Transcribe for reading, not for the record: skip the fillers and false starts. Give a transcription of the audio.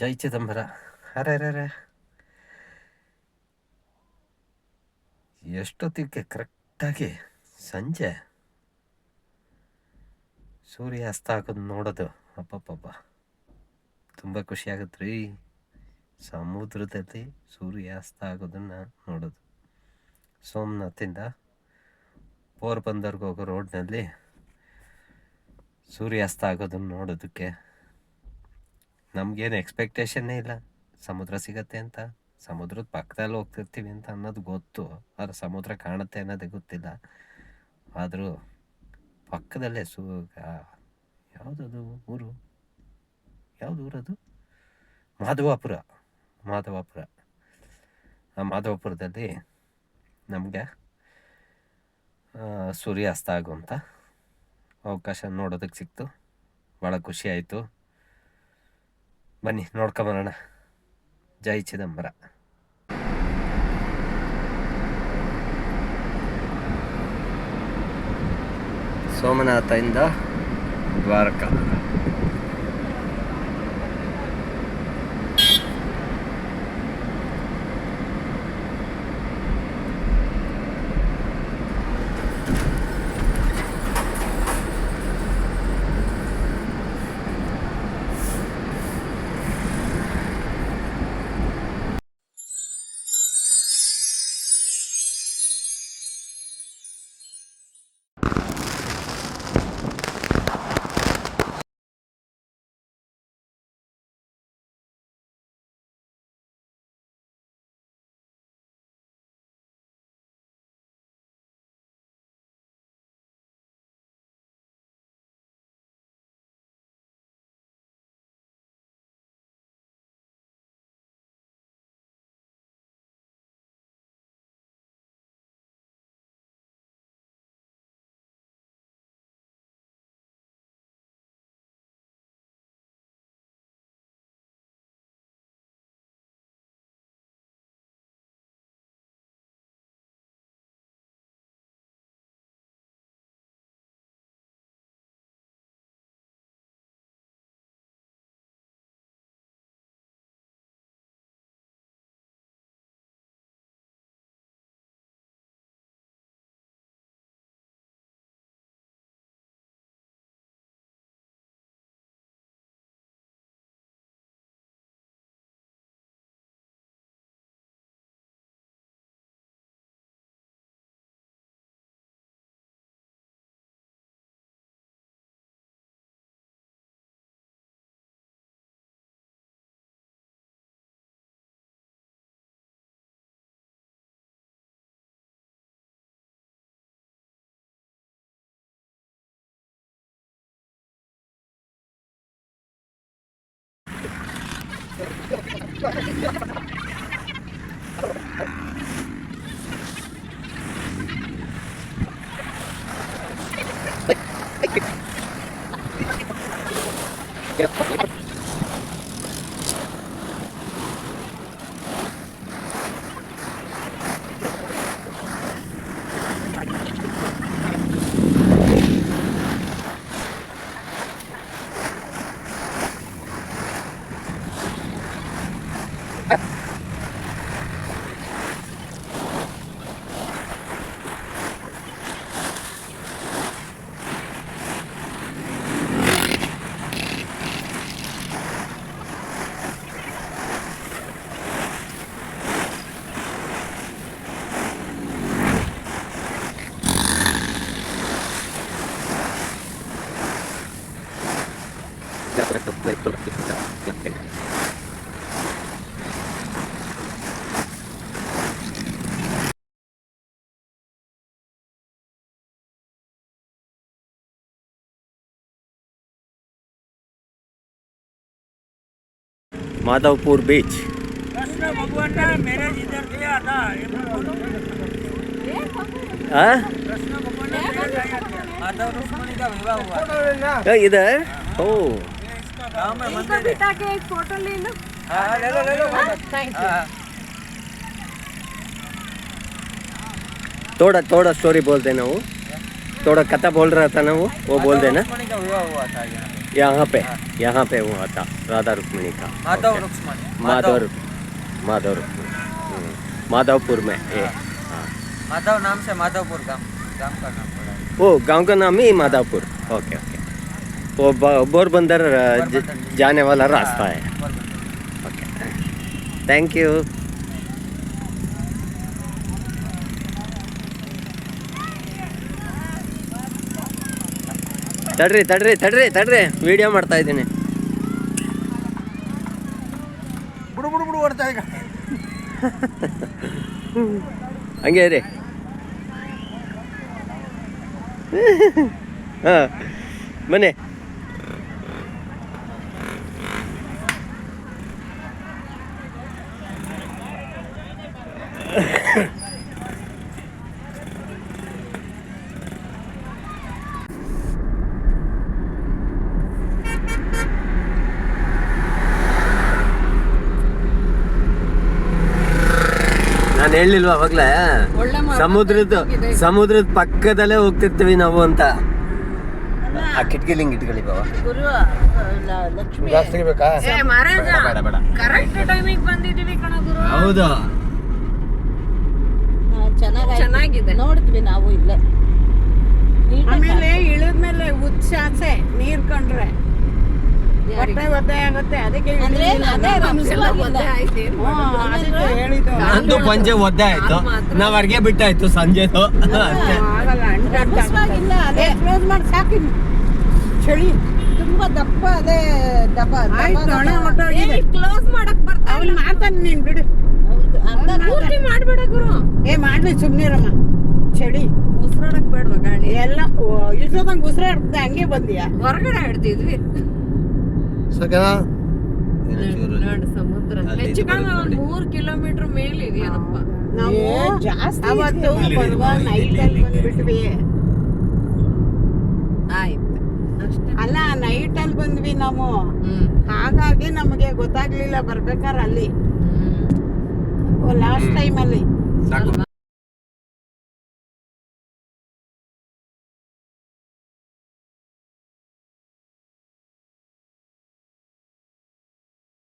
ಜೈ ಚಿದಂಬರ. ಅರೆ ಎಷ್ಟೊತ್ತಿಗೆ ಕರೆಕ್ಟಾಗಿ ಸಂಜೆ ಸೂರ್ಯ ಅಸ್ತ ಹಾಕೋದು ನೋಡೋದು ಅಪ್ಪಪ್ಪಬ್ಬ ತುಂಬ ಖುಷಿಯಾಗುತ್ತೆ ರೀ. ಸಮುದ್ರದಲ್ಲಿ ಸೂರ್ಯ ಅಸ್ತ ಆಗೋದನ್ನು ನೋಡೋದು. ಸೋಮನಾಥಿಂದ ಪೋರ್ಬಂದರ್ಗೆ ಹೋಗೋ ರೋಡ್ನಲ್ಲಿ ಸೂರ್ಯ ಅಸ್ತ ಆಗೋದನ್ನು ನೋಡೋದಕ್ಕೆ ನಮಗೇನು ಎಕ್ಸ್ಪೆಕ್ಟೇಷನ್ನೇ ಇಲ್ಲ ಸಮುದ್ರ ಸಿಗತ್ತೆ ಅಂತ. ಸಮುದ್ರದ ಪಕ್ಕದಲ್ಲಿ ಹೋಗ್ತಿರ್ತೀವಿ ಅಂತ ಅನ್ನೋದು ಗೊತ್ತು, ಆದರೆ ಸಮುದ್ರ ಕಾಣುತ್ತೆ ಅನ್ನೋದೇ ಗೊತ್ತಿಲ್ಲ. ಆದರೂ ಪಕ್ಕದಲ್ಲೇ ಯಾವುದದು ಊರು, ಯಾವುದು ಊರದು? ಮಾಧವಾಪುರ. ಆ ಮಾಧವಪುರದಲ್ಲಿ ನಮಗೆ ಸೂರ್ಯ ಅಸ್ತ ಆಗುವಂಥ ಅವಕಾಶ ನೋಡೋದಕ್ಕೆ ಸಿಕ್ತು. ಭಾಳ ಖುಷಿ ಆಯಿತು. ಬನ್ನಿ ನೋಡ್ಕೊಂಬರೋಣ. ಜೈ ಚಿದಂಬರ. ಸೋಮನಾಥದಿಂದ ದ್ವಾರಕ. माधवपुर बीच. कृष्ण भगवान ने मैरिज इधर किया था। कृष्ण भगवान ने मैरिज आया था। माधव रुक्मिणी का विवाह हुआ था इधर. ओ इसका गांव में मंदिर है। बिता के एक फोटो ले लो। हां ले लो थैंक यू। थोड़ा स्टोरी बोल देना. वो थोड़ा कथा बोल रहा था ना, वो बोल देना. रुक्मिणी का विवाह हुआ था यहाँ पे. यहाँ पे हुआ था राधा रुक्मिणी का माधव Okay. रुक्मणी माधव रुक्मिणी माधवपुर में ये हाँ माधव नाम से माधवपुर गांव गांव का नाम पड़ा है। वो गांव का नाम ही माधवपुर ओके ओके वो बोरबंदर जाने वाला रास्ता है ओके थैंक यू ತಡ್ರಿ ವಿಡಿಯೋ ಮಾಡ್ತಾ ಇದ್ದೀನಿ ಬುಡು ಓಡ್ತಾ ಈಗ ಹಂಗೆ ರೀ ಹಾಂ ಬನ್ನಿ ನಾನು ಹೇಳಿಲ್ವಾ ಅವಾಗ್ಲೇ ಸಮುದ್ರದ ಪಕ್ಕದಲ್ಲೇ ಹೋಗ್ತಿರ್ತೀವಿ ನಾವು ಅಂತ ಆ ಕಿಟಕಿಲಿ ಹಿಂಗೆ ಇಟ್ಕೊಳ್ಳಿ ಬಾವ ಜಾಸ್ತಿ ಬೇಕಾ ಬೇಡ ಕರೆಕ್ಟ್ ಟೈಮಿಗೆ ಬಂದಿದೀವಿ ಕಣ ಗುರು. ಹೌದು ಚೆನ್ನಾಗಿದೆ ನೋಡಿದ್ವಿ ನಾವು ಇಲ್ಲೇ ಆಮೇಲೆ ಇಳಿದ್ಮೇಲೆ ಉಚ್ಚಾಸೆ ನೀರ್ ಕಂಡ್ರೆ ಹೊಟ್ಟೆ ಒದ್ದೆ ಆಗುತ್ತೆ. ಅದಕ್ಕೆ ಅಂದ್ರೆ ಅದೇ ಹೇಳಿದ್ದು ನಂದು ಪಂಚೆ ಒದ್ದೆ ಆಯ್ತು ನಾವ್ ಅರ್ಗೆ ಬಿಟ್ಟಾಯ್ತು ಸಂಜೆದು ಆಗಲ್ಲ ಇಲ್ಲ ಅದೇ ಕ್ಲೋಸ್ ಮಾಡಿ ಸಾಕಿ ಚಳಿ ತುಂಬಾ ದಪ್ಪ ಅದೇ ದಪ್ಪ ಕ್ಲೋಸ್ ಮಾಡಕ್ ಬರ್ತಾ ಅವ್ನು ಮಾಡ್ತಾನೆ ನೀನ್ ಬಿಡು. ಪೂರ್ತಿ ಮಾಡ್ಬೇಡ ಗುರು. ಮಾಡ್ಲಿ ಸುಮ್ನಿರಮ್ಮ. ಚಳಿ ಉಸಿರಾಡಕ್ ಬೇಡವಾ ಗಾಳಿ ಎಲ್ಲ ಇಳ್ಸೋದಂಗ್ ಉಸಿರಾಡ್ತದೆ. ಹಂಗೆ ಬಂದಿಯಾ ಹೊರಗಡೆ ಆಡ್ತಿದ್ವಿ. ನೋಡಿ ಸಮುದ್ರ ಹೆಚ್ಚು ಕಡಿಮೆ 3 ಕಿಲೋಮೀಟರ್ ಮೇಲೆ ಇದೆಯಪ್ಪ. ನಾವು ಜಾಸ್ತಿ ಅವತ್ತು ನೈಟ್ ಅಲ್ಲಿ ಬಂದ್ಬಿಟ್ವಿ. ಆಯ್ತು ಅಲ್ಲ ನೈಟ್ ಅಲ್ಲಿ ಬಂದ್ವಿ ನಾವು. ಹಾಗಾಗಿ ನಮಗೆ ಗೊತ್ತಾಗ್ಲಿಲ್ಲ ಬರ್ಬೇಕಾದ್ರೆ ಅಲ್ಲಿ ಲಾಸ್ಟ್ ಟೈಮ್ ಅಲ್ಲಿ